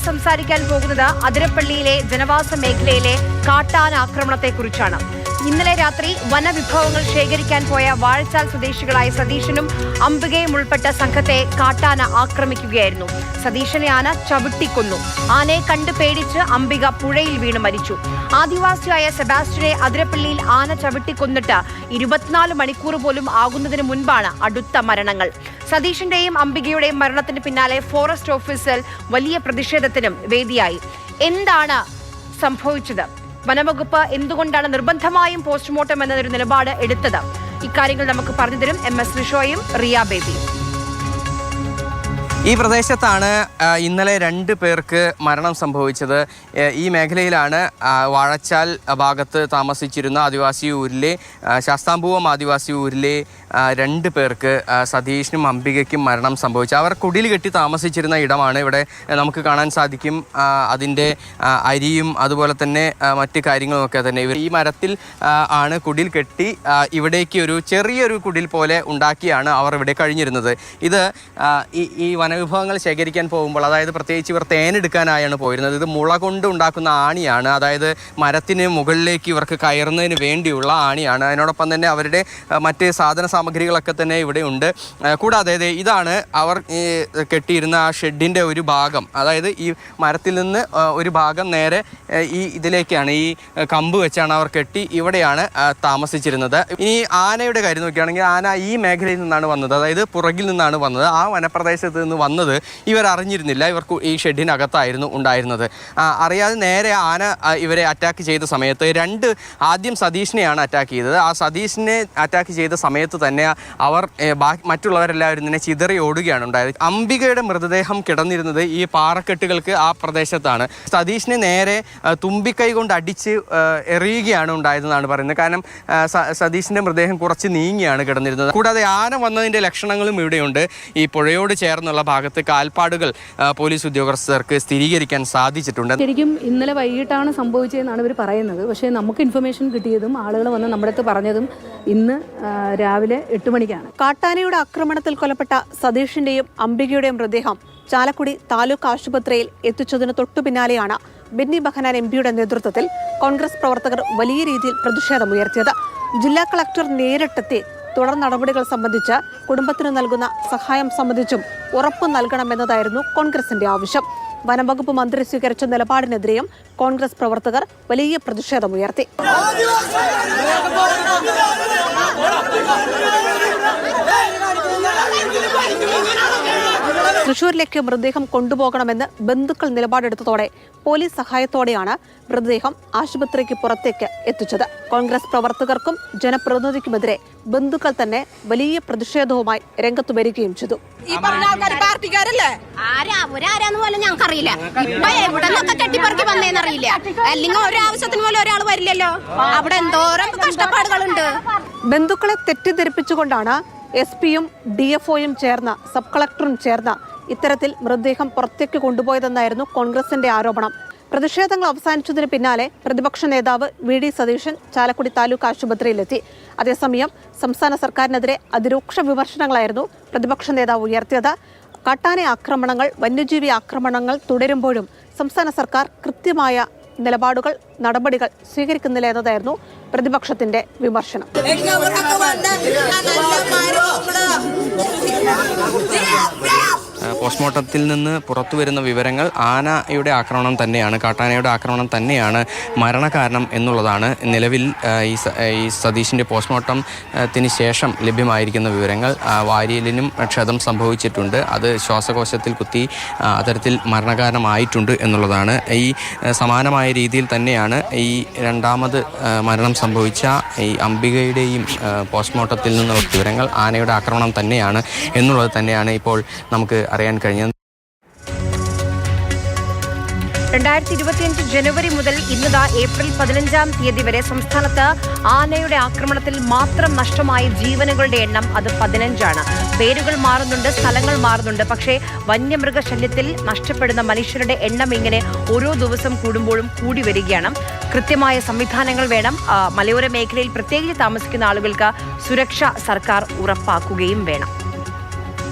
സംസാരിക്കാൻ പോകുന്നത് അതിരപ്പള്ളിയിലെ ജനവാസ മേഖലയിലെ കാട്ടാന ആക്രമണത്തെക്കുറിച്ചാണ്. ഇന്നലെ രാത്രി വനവിഭവങ്ങൾ ശേഖരിക്കാൻ പോയ വാഴച്ചാൽ സ്വദേശികളായ സതീശനും അംബികയും ഉൾപ്പെട്ട സംഘത്തെ കാട്ടാന ആക്രമിക്കുകയായിരുന്നു. സതീശനെ ആന ചവിട്ടിക്കൊന്നു. ആനയെ കണ്ടു പേടിച്ച് അംബിക പുഴയിൽ വീണ് മരിച്ചു. ആദിവാസിയായ സെബാസ്റ്റ്യനെ അതിരപ്പള്ളിയിൽ ആന ചവിട്ടിക്കൊന്നിട്ട് 24 മണിക്കൂർ പോലും ആകുന്നതിന് മുൻപാണ് അടുത്ത മരണങ്ങൾ. സതീശന്റെയും അംബികയുടെയും മരണത്തിന് പിന്നാലെ ഫോറസ്റ്റ് ഓഫീസിൽ വലിയ പ്രതിഷേധത്തിനും വേദിയായി. എന്താണ് സംഭവിച്ചത്? വനംവകുപ്പ് എന്തുകൊണ്ടാണ് നിർബന്ധമായും പോസ്റ്റ്മോർട്ടം എന്നൊരു നിലപാട് എടുത്തത്? ഇക്കാര്യങ്ങൾ നമുക്ക് പറഞ്ഞുതരും MS ലിഷോയും റിയ ബേബിയും. ഈ പ്രദേശത്താണ് ഇന്നലെ 2 പേർക്ക് മരണം സംഭവിച്ചത്. ഈ മേഖലയിലാണ് വാഴച്ചാൽ ഭാഗത്ത് താമസിച്ചിരുന്ന ആദിവാസി ഊരിലെ ശാസ്താംപൂവം ആദിവാസി ഊരിലെ 2 പേർക്ക് സതീഷിനും അംബികയ്ക്കും മരണം സംഭവിച്ചു. അവർ കുടിൽ കെട്ടി താമസിച്ചിരുന്ന ഇടമാണ്. ഇവിടെ നമുക്ക് കാണാൻ സാധിക്കും അതിൻ്റെ അരിയും അതുപോലെ തന്നെ മറ്റ് കാര്യങ്ങളുമൊക്കെ തന്നെ. ഇവർ ഈ മരത്തിൽ ആണ് കുടിൽ കെട്ടി ഇവിടേക്ക് ഒരു ചെറിയൊരു കുടിൽ പോലെ ഉണ്ടാക്കിയാണ് അവർ ഇവിടെ കഴിഞ്ഞിരുന്നത്. ഇത് ഈ വനവിഭവങ്ങൾ ശേഖരിക്കാൻ പോകുമ്പോൾ, അതായത് പ്രത്യേകിച്ച് ഇവർ തേനെടുക്കാനായാണ് പോയിരുന്നത്. ഇത് മുള കൊണ്ട് ഉണ്ടാക്കുന്ന ആണിയാണ്, അതായത് മരത്തിന് മുകളിലേക്ക് ഇവർക്ക് കയറുന്നതിന് വേണ്ടിയുള്ള ആണിയാണ്. അതിനോടൊപ്പം തന്നെ അവരുടെ മറ്റ് സാധന സാമഗ്രികളൊക്കെ തന്നെ ഇവിടെ ഉണ്ട്. കൂടാതെ ഇതാണ് അവർ കെട്ടിയിരുന്ന ആ ഷെഡിൻ്റെ ഒരു ഭാഗം. അതായത് ഈ മരത്തിൽ നിന്ന് ഒരു ഭാഗം നേരെ ഇതിലേക്കാണ്, ഈ കമ്പ് വെച്ചാണ് അവർ കെട്ടി ഇവിടെയാണ് താമസിച്ചിരുന്നത്. ഇനി ആനയുടെ കാര്യം നോക്കുകയാണെങ്കിൽ ആന ഈ മേഖലയിൽ നിന്നാണ് വന്നത്, അതായത് പുറകിൽ നിന്നാണ് വന്നത്. ആ വനപ്രദേശത്ത് നിന്ന് വന്നത് ഇവർ അറിഞ്ഞിരുന്നില്ല. ഇവർക്ക് ഈ ഷെഡിനകത്തായിരുന്നു ഉണ്ടായിരുന്നത്. അറിയാതെ നേരെ ആന ഇവരെ അറ്റാക്ക് ചെയ്ത സമയത്ത് ആദ്യം സതീഷിനെയാണ് അറ്റാക്ക് ചെയ്തത്. ആ സതീഷിനെ അറ്റാക്ക് ചെയ്ത സമയത്ത് തന്നെ അവർ മറ്റുള്ളവരെല്ലാവരും തന്നെ ചിതറി ഓടുകയാണ് ഉണ്ടായത്. അംബികയുടെ മൃതദേഹം കിടന്നിരുന്നത് ഈ പാറക്കെട്ടുകൾക്ക് ആ പ്രദേശത്താണ്. സതീഷിനെ നേരെ തുമ്പിക്കൈ കൊണ്ട് അടിച്ച് എറിയുകയാണ് ഉണ്ടായതെന്നാണ് പറയുന്നത്. കാരണം സതീഷിൻ്റെ മൃതദേഹം കുറച്ച് നീങ്ങിയാണ് കിടന്നിരുന്നത്. കൂടാതെ ആന വന്നതിൻ്റെ ലക്ഷണങ്ങളും ഇവിടെയുണ്ട്. ഈ പുഴയോട് ചേർന്നുള്ള ഭാഗത്ത് കാൽപ്പാടുകൾ പോലീസ് ഉദ്യോഗസ്ഥർക്ക് സ്ഥിരീകരിക്കാൻ സാധിച്ചിട്ടുണ്ട്. ശരിക്കും ഇന്നലെ വൈകിട്ടാണ് സംഭവിച്ചതെന്നാണ് ഇവർ പറയുന്നത്. പക്ഷേ നമുക്ക് ഇൻഫർമേഷൻ കിട്ടിയതും ആളുകൾ വന്ന് നമ്മുടെ അടുത്ത് പറഞ്ഞതും ഇന്ന് രാവിലെ 8 മണിക്കാണ്. കാട്ടാനയുടെ ആക്രമണത്തിൽ കൊല്ലപ്പെട്ട സതീഷിന്റെയും അംബികയുടെയും മൃതദേഹം ചാലക്കുടി താലൂക്ക് ആശുപത്രിയിൽ എത്തിച്ചതിന് തൊട്ടു പിന്നാലെയാണ് ബെന്നി ബെഹനാൻ MP യുടെ നേതൃത്വത്തിൽ കോൺഗ്രസ് പ്രവർത്തകർ വലിയ രീതിയിൽ പ്രതിഷേധമുയർത്തിയത്. ജില്ലാ കളക്ടർ നേരിട്ടെത്തി തുടർ നടപടികൾ സംബന്ധിച്ച് കുടുംബത്തിന് നൽകുന്ന സഹായം സംബന്ധിച്ചും ഉറപ്പ് നൽകണമെന്നതായിരുന്നു കോൺഗ്രസിന്റെ ആവശ്യം. വനംവകുപ്പ് മന്ത്രി സ്വീകരിച്ച നിലപാടിനെതിരെയും കോൺഗ്രസ് പ്രവർത്തകർ വലിയ പ്രതിഷേധമുയർത്തി. തൃശൂരിലേക്ക് മൃതദേഹം കൊണ്ടുപോകണമെന്ന് ബന്ധുക്കൾ നിലപാടെടുത്തതോടെ പോലീസ് സഹായത്തോടെയാണ് മൃതദേഹം ആശുപത്രിക്ക് പുറത്തേക്ക് എത്തിച്ചത്. കോൺഗ്രസ് പ്രവർത്തകർക്കും ജനപ്രതിനിധിക്കുമെതിരെ ബന്ധുക്കൾ തന്നെ വലിയ പ്രതിഷേധവുമായി രംഗത്ത് വരികയും ചെയ്തു. ഈ പറഞ്ഞ ആൾക്കാർ പാർട്ടിക്കാരല്ലേ? ആരാന്ന് പോലും ഞങ്ങൾക്കറിയില്ല. ഇപ്പൊ എവിടെ നിന്നൊക്കെ കെട്ടിപ്പറക്കി വന്നേന്നറിയില്ല. അല്ലെങ്കിൽ ഒരാവശ്യത്തിന് പോലും ഒരാൾ വരില്ലല്ലോ. അവിടെ എന്തോരം കഷ്ടപ്പാടുകളുണ്ട്. ബന്ധുക്കളെ തെറ്റിദ്ധരിപ്പിച്ചുകൊണ്ടാണ് SP-യും DFO-യും ചേർന്ന് സബ് കളക്ടറും ചേർന്ന് ഇത്തരത്തിൽ മൃതദേഹം പുറത്തേക്ക് കൊണ്ടുപോയതെന്നായിരുന്നു കോൺഗ്രസിന്റെ ആരോപണം. പ്രതിഷേധങ്ങൾ അവസാനിച്ചതിന് പിന്നാലെ പ്രതിപക്ഷ നേതാവ് VD സതീശൻ ചാലക്കുടി താലൂക്ക് ആശുപത്രിയിലെത്തി. അതേസമയം സംസ്ഥാന സർക്കാരിനെതിരെ അതിരൂക്ഷ വിമർശനങ്ങളായിരുന്നു പ്രതിപക്ഷ നേതാവ് ഉയർത്തിയത്. കാട്ടാന ആക്രമണങ്ങൾ, വന്യജീവി ആക്രമണങ്ങൾ തുടരുമ്പോഴും സംസ്ഥാന സർക്കാർ കൃത്യമായ നിലപാടുകൾ, നടപടികൾ സ്വീകരിക്കുന്നില്ല എന്നതായിരുന്നു പ്രതിപക്ഷത്തിന്റെ വിമർശനം. പോസ്റ്റ്മോർട്ടത്തിൽ നിന്ന് പുറത്തു വരുന്ന വിവരങ്ങൾ ആനയുടെ ആക്രമണം തന്നെയാണ്, കാട്ടാനയുടെ ആക്രമണം തന്നെയാണ് മരണകാരണം എന്നുള്ളതാണ് നിലവിൽ ഈ സതീഷിൻ്റെ പോസ്റ്റ്മോർട്ടത്തിന് ശേഷം ലഭ്യമായിരിക്കുന്ന വിവരങ്ങൾ. വാരിയലിനും ക്ഷതം സംഭവിച്ചിട്ടുണ്ട്, അത് ശ്വാസകോശത്തിൽ കുത്തി അത്തരത്തിൽ മരണകാരണമായിട്ടുണ്ട് എന്നുള്ളതാണ്. ഈ സമാനമായ രീതിയിൽ തന്നെയാണ് ഈ രണ്ടാമത് മരണം സംഭവിച്ച ഈ അംബികയുടെയും പോസ്റ്റ്മോർട്ടത്തിൽ നിന്നുള്ള വിവരങ്ങൾ ആനയുടെ ആക്രമണം തന്നെയാണ് എന്നുള്ളത് തന്നെയാണ് ഇപ്പോൾ നമുക്ക് അറിയാൻ കഴിഞ്ഞത്. 2025 ജനുവരി മുതൽ ഇന്ന് ഏപ്രിൽ 15-ാം തീയതി വരെ സംസ്ഥാനത്ത് ആനയുടെ ആക്രമണത്തിൽ മാത്രം നഷ്ടമായ ജീവനുകളുടെ എണ്ണം അത് 15ആണ്. പേരുകൾ മാറുന്നുണ്ട്, സ്ഥലങ്ങൾ മാറുന്നുണ്ട്. പക്ഷേ വന്യമൃഗശല്യത്തിൽ നഷ്ടപ്പെടുന്ന മനുഷ്യരുടെ എണ്ണം ഇങ്ങനെ ഓരോ ദിവസം കൂടുമ്പോഴും കൂടി വരികയാണ്. കൃത്യമായ സംവിധാനങ്ങൾ വേണം. മലയോര മേഖലയിൽ പ്രത്യേകിച്ച് താമസിക്കുന്ന ആളുകൾക്ക് സുരക്ഷ സർക്കാർ ഉറപ്പാക്കുകയും വേണം.